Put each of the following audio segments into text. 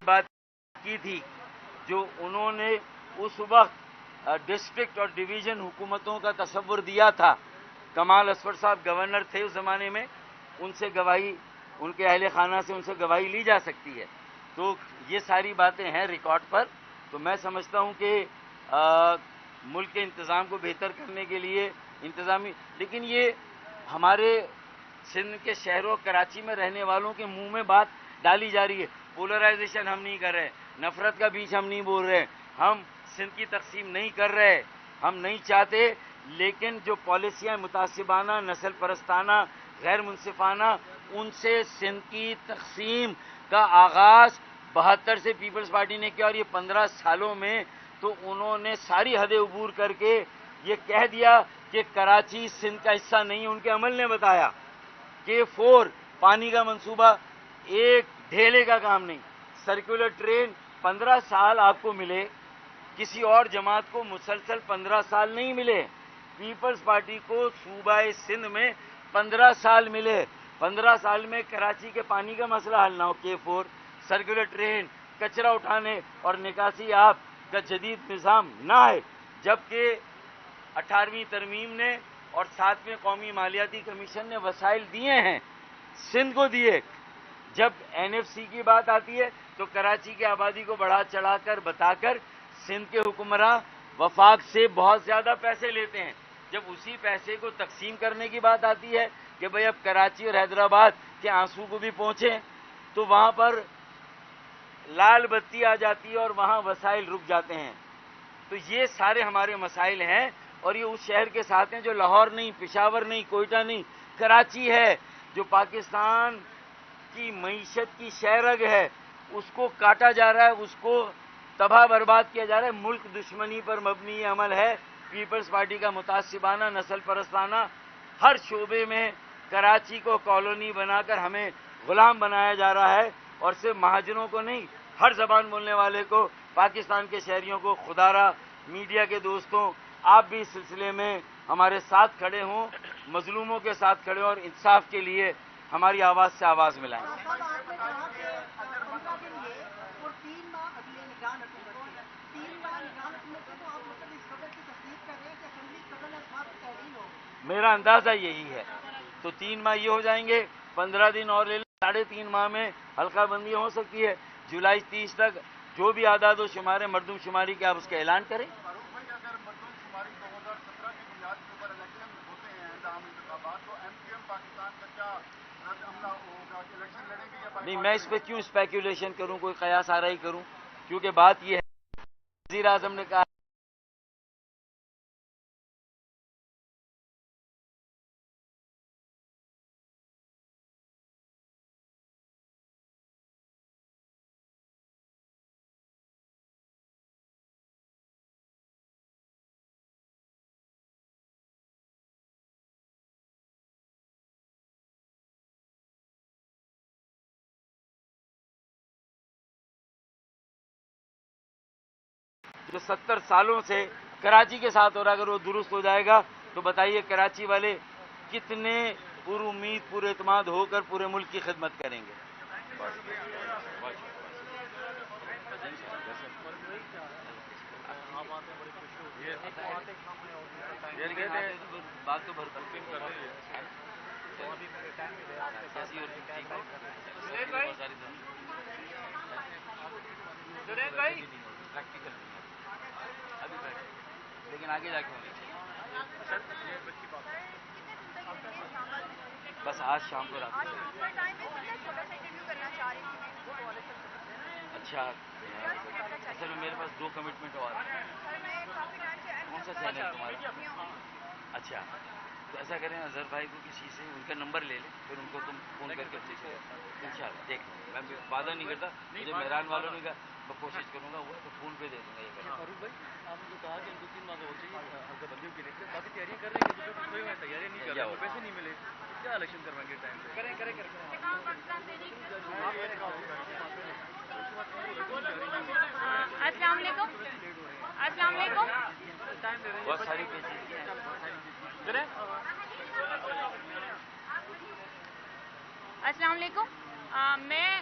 بات کی تھی جو انہوں نے اس وقت ڈسٹرکٹ اور ڈویژن حکومتوں کا تصور دیا تھا. کمال اصفر صاحب گورنر تھے اس زمانے میں, ان سے گواہی, ان کے اہل خانہ سے ان سے گواہی لی جا سکتی ہے. تو یہ ساری باتیں ہیں ریکارڈ پر. تو میں سمجھتا ہوں کہ ملک کے انتظام کو بہتر کرنے کے لیے انتظامی, لیکن یہ ہمارے سندھ کے شہروں کراچی میں رہنے والوں کے منہ میں بات ڈالی جا رہی ہے. پولرائزیشن ہم نہیں کر رہے, نفرت کا بیچ ہم نہیں بول رہے, ہم سندھ کی تقسیم نہیں کر رہے, ہم نہیں چاہتے, لیکن جو پالیسیاں متعصبانہ, نسل پرستانہ, غیر منصفانہ, ان سے سندھ کی تقسیم کا آغاز 72 سے پیپلز پارٹی نے کیا, اور یہ 15 سالوں میں تو انہوں نے ساری حدیں عبور کر کے یہ کہہ دیا کہ کراچی سندھ کا حصہ نہیں. ان کے عمل نے بتایا کہ 4 پانی کا منصوبہ ایک ڈھیلے کا کام نہیں. سرکولر ٹرین 15 سال آپ کو ملے, کسی اور جماعت کو مسلسل 15 سال نہیں ملے. پیپلز پارٹی کو صوبہ سندھ میں 15 سال ملے. 15 سال میں کراچی کے پانی کا مسئلہ حل نہ ہو. K4 سرکولر ٹرین, کچرا اٹھانے اور نکاسی آپ کا جدید نظام نہ ہے, جبکہ 18ویں ترمیم نے اور 7ویں قومی مالیاتی کمیشن نے وسائل دیے ہیں, سندھ کو دیے. جب NFC کی بات آتی ہے تو کراچی کی آبادی کو بڑھا چڑھا کر بتا کر سندھ کے حکمراں وفاق سے بہت زیادہ پیسے لیتے ہیں. جب اسی پیسے کو تقسیم کرنے کی بات آتی ہے کہ بھئی اب کراچی اور حیدرآباد کے آنسو کو بھی پہنچیں, تو وہاں پر لال بتی آ جاتی ہے اور وہاں وسائل رک جاتے ہیں. تو یہ سارے ہمارے مسائل ہیں, اور یہ اس شہر کے ساتھ ہیں جو لاہور نہیں, پشاور نہیں, کوئٹہ نہیں, کراچی ہے, جو پاکستان کی معیشت کی شہرگ ہے. اس کو کاٹا جا رہا ہے, اس کو تباہ برباد کیا جا رہا ہے. ملک دشمنی پر مبنی یہ عمل ہے پیپلز پارٹی کا, متعصبانہ, نسل پرستانہ. ہر شعبے میں کراچی کو کالونی بنا کر ہمیں غلام بنایا جا رہا ہے, اور صرف مہاجروں کو نہیں, ہر زبان بولنے والے کو, پاکستان کے شہریوں کو. خدا را میڈیا کے دوستوں, آپ بھی اس سلسلے میں ہمارے ساتھ کھڑے ہوں, مظلوموں کے ساتھ کھڑے ہوں, اور انصاف کے لیے ہماری آواز سے آواز ملائیں. میرا اندازہ یہی ہے. تو 3 ماہ یہ ہو جائیں گے, 15 دن اور لے لیں, 3.5 ماہ میں حلقہ بندی ہو سکتی ہے. جولائی 30 تک جو بھی اعداد و شمار ہے مردم شماری کے, آپ اس کا اعلان کریں. اگر مردم شماری 2017 کی بنیاد کے اوپر الیکشن ہوتے ہیں, عام انتخابات, تو MQM پاکستان کا کیا رد عملہ ہوگا کہ الیکشن لڑیں گے یا نہیں, میں اس پہ کیوں اسپیکولیشن کروں, کوئی قیاس آرائی کروں, کیونکہ بات یہ ہے وزیر اعظم نے کہا جو 70 سالوں سے کراچی کے ساتھ ہو رہا ہے, اگر وہ درست ہو جائے گا تو بتائیے کراچی والے کتنے پر امید, پر اعتماد ہو کر پورے ملک کی خدمت کریں گے. بات تو پریکٹیکل ابھی بیٹھے, لیکن آگے جا کے بس آج شام کو رات. اچھا, اصل میں میرے پاس 2 کمٹمنٹ اور ہیں. کون سا چینل ہے تمہارا؟ اچھا, تو ایسا کریں اظہر بھائی کو کسی سے ان کا نمبر لے لیں, پھر ان کو تم فون کر کے پوچھ لو. انشاءاللہ دیکھ لیں, میں وعدہ نہیں کرتا, مجھے مہران والوں نے کہا میں کوشش کروں گا, ہوا تو فون پہ دے دوں گا. یہ فاروق بھائی, آپ نے جو کہا کہ 2-3 ماہ ہو چاہیے حلقہ بندیوں کے لیے, کافی تیاریاں کر رہے ہیں, جو کوئی تیاریاں نہیں کر رہے, پیسے نہیں ملے, کیا الیکشن کروائیں گے ٹائم پہ؟ کریں. السلام علیکم. السلام علیکم. بہت ساری پیچیدگیاں ہیں. السلام علیکم. میں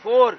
4